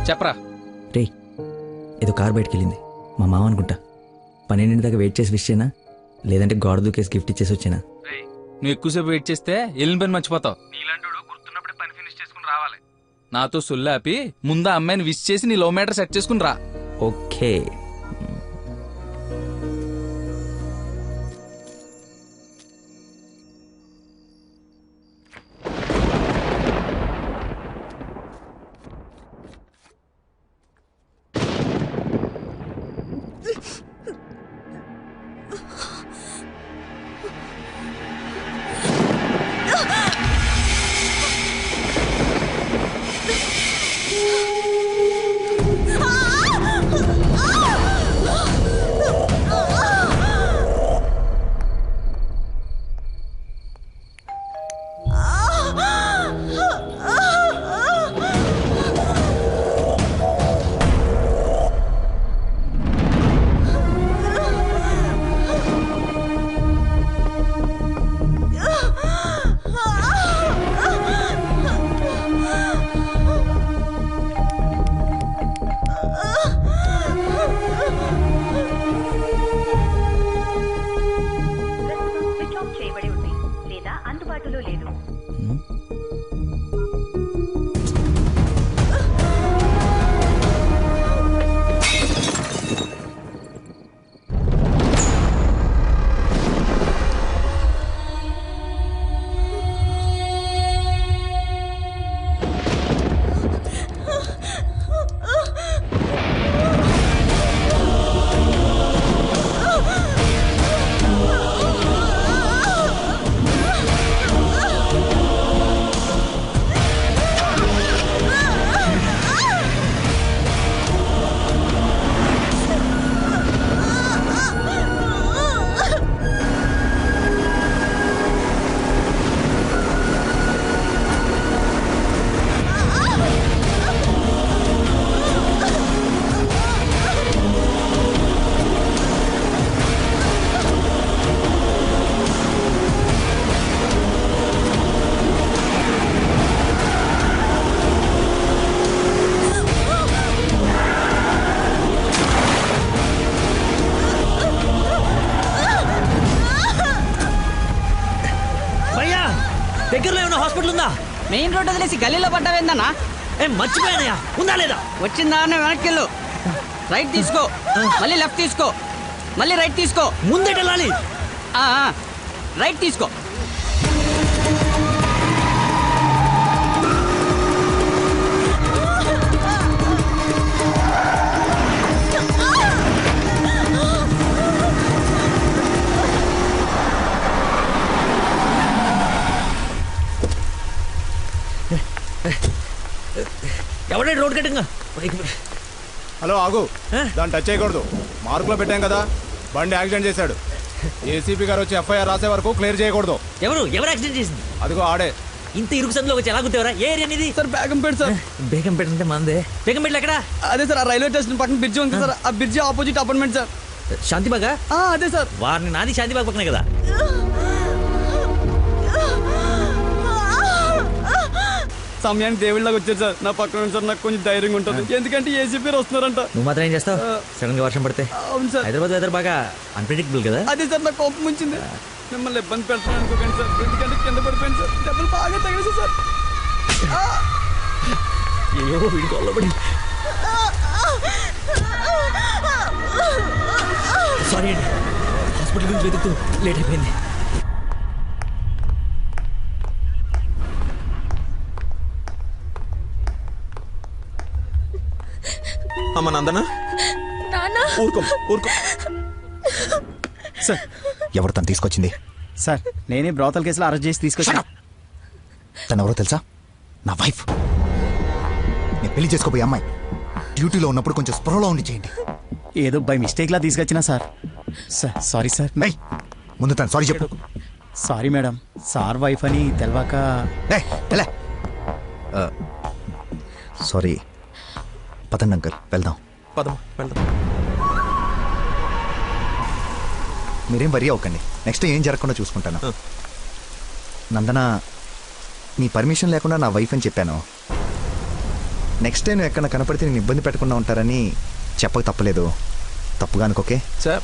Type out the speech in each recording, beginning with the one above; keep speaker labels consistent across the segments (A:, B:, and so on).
A: చెప్పరా.
B: రే ఏదో కార్ బయటకు వెళ్ళింది, మా మామ అనుకుంటా. 12 దాకా వెయిట్ చేసి విష్ చేయనా, లేదంటే గోడ దూకేసి గిఫ్ట్ ఇచ్చేసి వచ్చేనా?
A: నువ్వు ఎక్కువసేపు వెయిట్ చేస్తే వెళ్ళిన పని మర్చిపోతావు. నీలాంటి గుర్తున్నప్పుడే పని ఫినిష్ చేసుకుని రావాలి. నాతో సొల్లాపి ముందు ఆ అమ్మాయిని విష్ చేసి నీ లవ్ మ్యాటర్ సెట్ చేసుకుని రా.
B: ఓకే. దగ్గరలో ఏమైనా హాస్పిటల్ ఉందా?
C: మెయిన్ రోడ్ వదిలేసి గల్లీలో పడ్డావేందన్నా?
B: మర్చిపోయానయా, ఉందా లేదా?
C: వచ్చిందా వెనక్కి వెళ్ళు, రైట్ తీసుకో, మళ్ళీ లెఫ్ట్ తీసుకో, మళ్ళీ రైట్ తీసుకో,
B: ముందేట వెళ్ళాలి.
C: రైట్ తీసుకో.
B: ఎవడే రోడ్ కట్టింగా?
D: హలో ఆగు, దాన్ని టచ్ చేయకూడదు. మార్కులో పెట్టాం కదా, బండి యాక్సిడెంట్ చేశాడు. ఏసీపీ గారు వచ్చి ఎఫ్ఐఆర్ రాసే వరకు క్లియర్ చేయకూడదు.
B: ఎవరు యాక్సిడెంట్ చేసింది?
D: అదిగో ఆడే.
B: ఇంత ఇరుకు సందులో వచ్చి ఎలా గుర్తేవరా? ఏ ఏరియా అనేది?
C: Sir Begumpet sir.
B: బేగంపేట అంటే మందే. బేగంపేటలో ఎక్కడ?
C: అదే సార్, ఆ రైల్వే స్టేషన్ పక్కన బ్రిడ్జి ఉంది సార్, ఆ బ్రిడ్జి ఆపోజిట్ అపార్ట్మెంట్ సార్.
B: శాంతిబాగా?
C: అదే సార్.
B: వారిని నాది శాంతిబాగ్ పక్కనే కదా.
C: సమయానికి దేవుళ్ళగా వచ్చారు సార్. నా పక్కన సార్ నాకు కొంచెం ధైర్యంగా ఉంటుంది, ఎందుకంటే ఏసీపీ వస్తున్నారంట.
B: నువ్వు మాత్రం ఏం చేస్తావు? సడన్ గా వర్షం పడితే?
C: అవును సార్.
B: హైదరాబాద్ వెదర్ బాగా అన్ప్రెడిక్టబుల్ కదా.
C: అదే సార్, నాకు కోపం వచ్చింది. మిమ్మల్ని ఇబ్బంది పెడతాను అనుకోకండి సార్, ఎందుకంటే కింద పడిపోయింది సార్, దెబ్బలు బాగా తగిలేసి సార్.
B: అయ్యో వీడి కొల్లబడి. సారీ అండి, హాస్పిటల్ గురించి వెతుకుతూ లేట్ అయిపోయింది.
E: అమ్మ నందన, ఊరుకో ఊరుకో.
D: సార్, ఎవరు తను తీసుకొచ్చింది?
F: సార్, నేనే బ్రోతల్ కేసులో అరెస్ట్ చేసి తీసుకొచ్చాను.
D: తను ఎవరో తెలుసా? నా వైఫ్. నేను పెళ్లి చేసుకోబోయే అమ్మాయి. డ్యూటీలో ఉన్నప్పుడు కొంచెం స్పృహలో ఉండి చేయండి.
F: ఏదో బై మిస్టేక్ లా తీసుకొచ్చినా సార్. Sorry sir.
D: ముందు తను సారీ చెప్పు.
F: సారీ మేడం, సార్ వైఫ్ అని తెలవాక.
D: సారీ. పదండి అంకల్, వెళ్దాం.
E: పదం వెళ్దాం.
D: మీరేం వరీ అవ్వకండి, నెక్స్ట్ ఏం జరగకుండా చూసుకుంటాను. నందన, నీ పర్మిషన్ లేకుండా నా వైఫ్ అని చెప్పాను.
G: నెక్స్ట్ టైం ఎక్కడ కనపడితే నేను ఇబ్బంది పెట్టకుండా ఉంటారని చెప్పక తప్పలేదు. తప్పుగా అనుకోకే.
E: సార్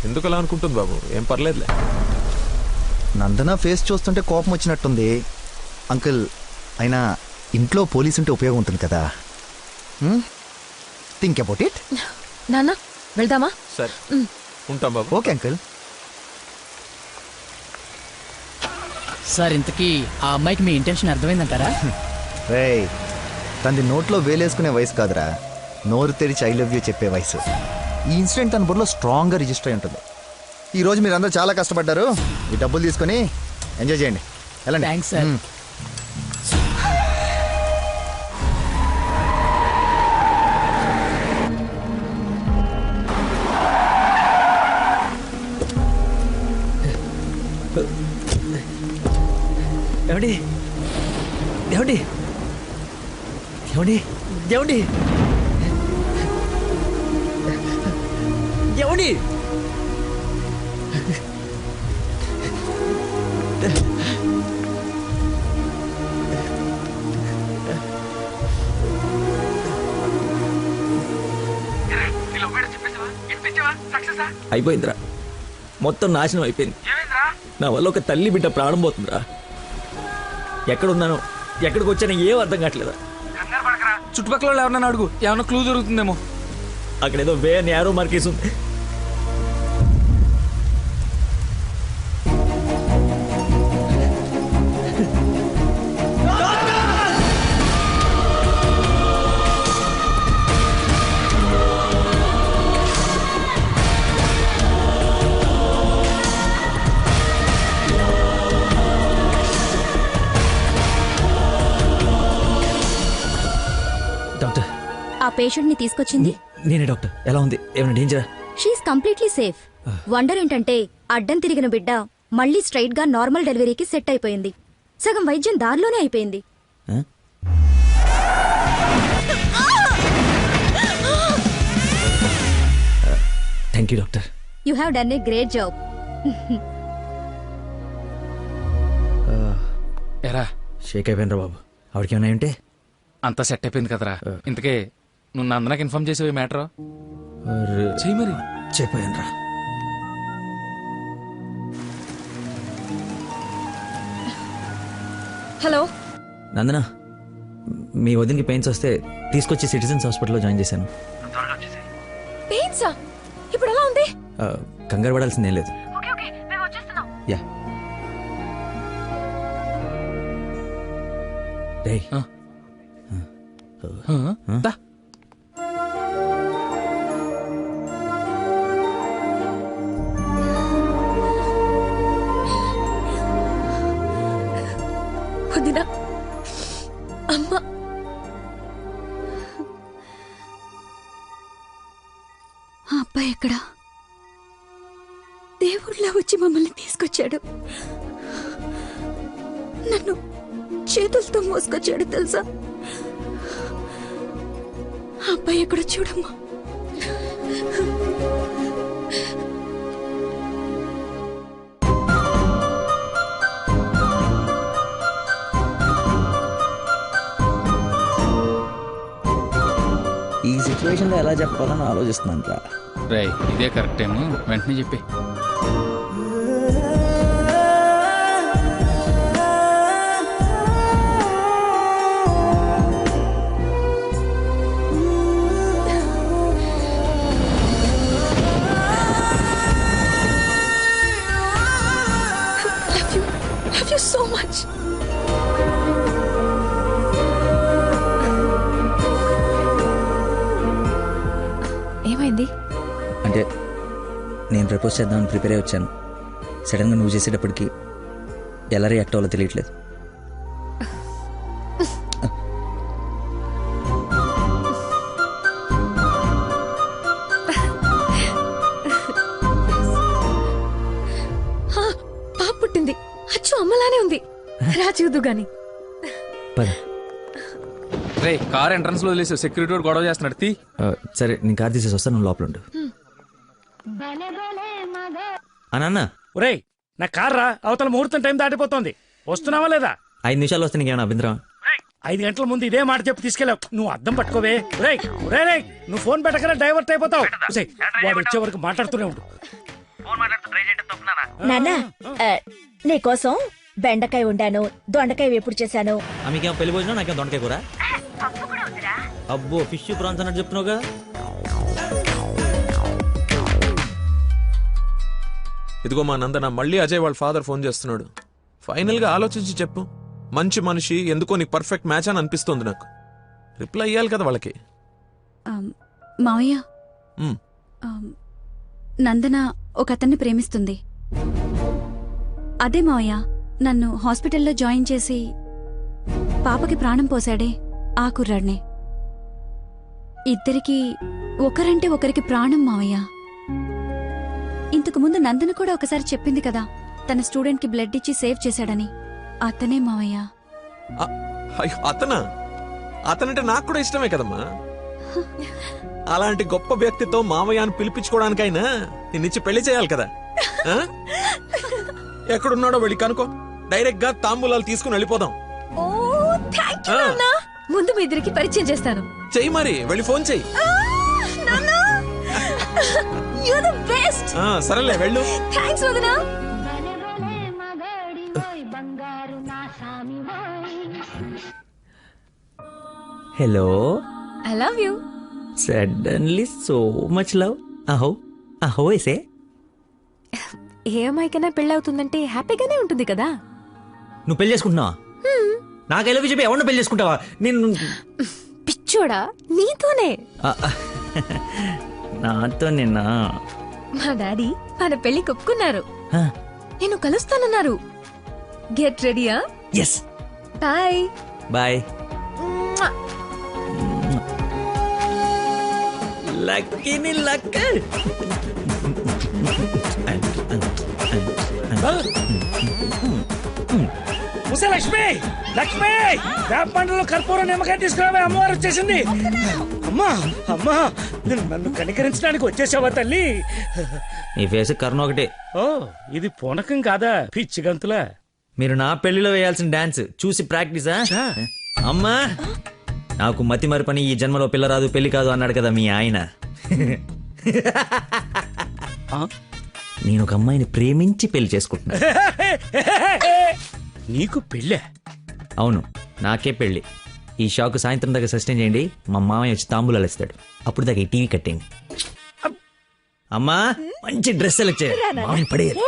E: ఎందుకు అలా అనుకుంటుంది బాబు, ఏం పర్లేదులే.
G: నందన ఫేస్ చూస్తుంటే కోపం వచ్చినట్టుంది. అంకుల్ అయినా ఇంట్లో పోలీస్ ఉంటే ఉపయోగం ఉంటుంది కదా. Think about it.
H: నాన్న వెళ్దామా?
E: సరే ఉంటాం బాబు.
G: Okay uncle.
I: సార్ ఇంతకీ ఆ అమ్మాయికి మీ ఇంటెన్షన్ అర్థమైందంటారా?
G: రేయ్, తనది నోట్లో వేలేసుకునే వయసు కాదురా, నోరు తెరిచి ఐ లవ్ యూ చెప్పే వయసు. ఈ ఇన్సిడెంట్ తన బుర్రలో స్ట్రాంగ్గా రిజిస్టర్ అయి ఉంటుంది. ఈరోజు మీరందరూ చాలా కష్టపడ్డారు. ఈ డబ్బులు తీసుకొని ఎంజాయ్ చేయండి. వెళ్ళండి.
I: Thanks sir.
B: ఏమండి ఏమండి ఏమండి ఏమండి ఏమండి అయిపోయిందిరా, మొత్తం నాశనం అయిపోయింది. నా వల్ల ఒక తల్లి బిడ్డ ప్రాణం పోతుందిరా. ఎక్కడున్నాను, ఎక్కడికి వచ్చానో ఏం అర్థం కావట్లేదా.
A: చుట్టుపక్కల వాళ్ళు ఎవరన్నా అడుగు, ఏమన్నా క్లూ దొరుకుతుందేమో.
B: అక్కడేదో వే అని యారో మార్కేసి ఉంది. డాక్టర్,
H: ఆ పేషెంట్ ని తీసుకొచ్చింది
B: నేనే డాక్టర్. ఎలా ఉంది, ఏమైనా డేంజరా?
H: She is completely safe. వండర్ ఏంటంటే అడ్డం తిరిగిన బిడ్డ మళ్ళీ స్ట్రైట్ గా నార్మల్ డెలివరీకి సెట్ అయిపోయింది. సగం వైద్యం దారిలోనే అయిపోయింది.
B: Thank you doctor.
H: You have done a great job.
A: ఎరా
B: షేక్ అయిపోయినరా బాబు. ఆవిడకి ఏమైనా ఉంటే
A: అంతా సెట్ అయిపోయింది కదరా. ఇంతకే నువ్వు నందనకి ఇన్ఫార్మ్ చేసావు ఈ మ్యాటర్? చెయ్యి మరి.
B: చెప్పానురా.
H: హలో
B: నందన, మీ వదినకి పెయిన్స్ వస్తే తీసుకొచ్చి సిటిజన్స్ హాస్పిటల్లో జాయిన్ చేశాను.
H: పెయిన్సా? ఇప్పుడు ఎలా ఉంది?
B: కంగారు పడాల్సిందేం లేదు. యా రే,
A: దా.
H: వదినా, అమ్మ, ఆ అబ్బాయి ఎక్కడా? దేవుళ్ళ వచ్చి మమ్మల్ని తీసుకొచ్చాడు. నన్ను చేతులతో మోసుకొచ్చాడు తెలుసా? ఆ అబ్బాయి ఎక్కడ చూడమ్మా.
B: ఈ సిచ్యువేషన్లో ఎలా చెప్పాలని ఆలోచిస్తున్నాను రా.
A: రేయ్, ఇదే కరెక్ట్ టైం, వెంటనే చెప్పి.
H: Love you so much. ఏమైంది?
B: అంటే నేను ప్రపోజ్ చేద్దామని ప్రిపేర్ అయి వచ్చాను. సడన్గా నువ్వు చేసేటప్పటికి ఎలా రియాక్ట్ అవ్వాలో తెలియట్లేదు.
H: పాప పుట్టింది. అచ్చు అమ్మలానే ఉంది. రా చూదు గాని.
B: పద.
A: రే, కార్ ఎంట్రన్స్ లో వదిలేసి సెక్యూరిటీ వాడు గొడవ చేస్తున్నాడు. తీ.
B: సరే, నేను కార్ తీసేసి వస్తాను, నువ్వు లోపల ఉండు. అన్న,
J: ఒరేయ్, నా కార్ రా, అవతల ముహూర్తం టైం దాటిపోతుంది. వస్తున్నావా లేదా?
B: 5 నిమిషాలు వస్తే నీకేమైనా అభ్యంతరం?
J: 5 గంటల ముందు ఇదే మాట చెప్పి తీసుకెళ్ళావు. నువ్వు అద్దం పట్టుకోవే. రేయ్ రేయ్ నువ్వు ఫోన్ పెట్టకనే డైవర్ట్ అయిపోతావు. ఒసేయ్, వాడు వచ్చే వరకు మాట్లాడుతూనే ఉండు.
H: నాన్నా నీకోసం బెండకాయ వండాను, దొండకాయ వేపుడు చేశాను.
B: ఆమెకేం పెళ్లి భోజనం, నాకేం దొండకాయ కూర. అబ్బో ఫిష్ ప్రాన్స్ అన్నట్టు చెప్తున్నావుగా.
E: ఇదిగో మా నందన, మళ్ళీ అజయ్ వాళ్ళ ఫాదర్ ఫోన్ చేస్తున్నాడు. ఫైనల్ గా ఆలోచించి చెప్పు. మంచి మనిషి, ఎందుకో నీకు పర్ఫెక్ట్ మ్యాచ్ అని అనిపిస్తుంది నాకు. రిప్లై ఇయ్యాలి కదా వాళ్ళకి.
H: మావయ్య,
E: ఉమ్,
H: నందన ఒక అతన్ని ప్రేమిస్తుంది. అదే మావయ్య నన్ను హాస్పిటల్లో జాయిన్ చేసి పాపకి ప్రాణం పోశాడే ఆ కుర్రాడినే. ఇద్దరికి ఒకరంటే ఒకరికి ప్రాణం మావయ్య. ఇంతకు ముందు నందన కూడా ఒకసారి చెప్పింది కదా, తన స్టూడెంట్ కి బ్లడ్ ఇచ్చి సేవ్ చేశాడని. అతనే మావయ్య.
E: అయ్యో, అతనంటే నాకు కూడా ఇష్టమే కదమ్మా. అలాంటి గొప్ప వ్యక్తితో మామయ్య అని పిలిపించుకోవడానికైనా నిన్నిచ్చి పెళ్లి చేయాలి కదా. ఆ? ఎక్కడున్నాడో వెళ్ళి కనుకో, డైరెక్ట్ గా తాంబూలాలు తీసుకుని వెళ్ళిపోదాం.
H: ముందు మీ ఇద్దరికి పరిచయం చేస్తాను.
E: చెయ్యి మరి, వెళ్ళి ఫోన్ చెయ్యి. సరేలే వెళ్ళు.
B: Hello,
H: I love you.
B: Suddenly so much love. అహో అహో ఏసే.
H: ఏ అమ్మాయికైనా పెళ్ళవుతుందంటే హ్యాపీగానే ఉంటుంది కదా.
B: నువ్వు పెళ్లి చేసుకుంటున్నావా? నాకు ఎలా చెప్పి ఎవరిని పెళ్లి చేసుకుంటావా? నేను
H: పిచ్చోడా, నీతోనే.
B: నాతో నిన్న
H: మా డాడీ మన పెళ్లి ఒప్పుకున్నారు. నేను కలుస్తానన్నారు. గెట్ రెడీయా?
B: ఎస్.
H: Bye
B: bye. లక్కీని లక్క.
J: ఉసే లక్ష్మి, లక్ష్మి, వేప పండ్లలో కర్పూరం నిమ్మకాయ తీసుకురావే, అమ్మవారు వచ్చేసింది. అమ్మా అమ్మా, నన్ను కనికరించడానికి వచ్చేసావా తల్లి?
B: నీ ఫేస్ కరుణ ఒకటే.
J: ఓ, ఇది పూనకం కాదా, పిచ్చి గంతులా?
B: మీరు నా పెళ్లిలో వేయాల్సిన డాన్స్ చూసి ప్రాక్టీసా? అమ్మా, నాకు మతి మరి పని, ఈ జన్మలో పిల్ల రాదు పెళ్లి కాదు అన్నాడు కదా మీ ఆయన. నేను ఒక అమ్మాయిని ప్రేమించి పెళ్లి చేసుకుంటున్నా.
J: నీకు పెళ్ళే?
B: అవును, నాకే పెళ్లి. ఈ షాక్ సాయంత్రం దాకా సస్టైన్ చేయండి. మా మామయ్య వచ్చి తాంబూలాలు ఇస్తాడు. అప్పుడు దాకా ఈ టీవీ కట్టేయండి. అమ్మా, మంచి డ్రెస్ సెలెక్ట్ చేయాలి. పడేయాలి.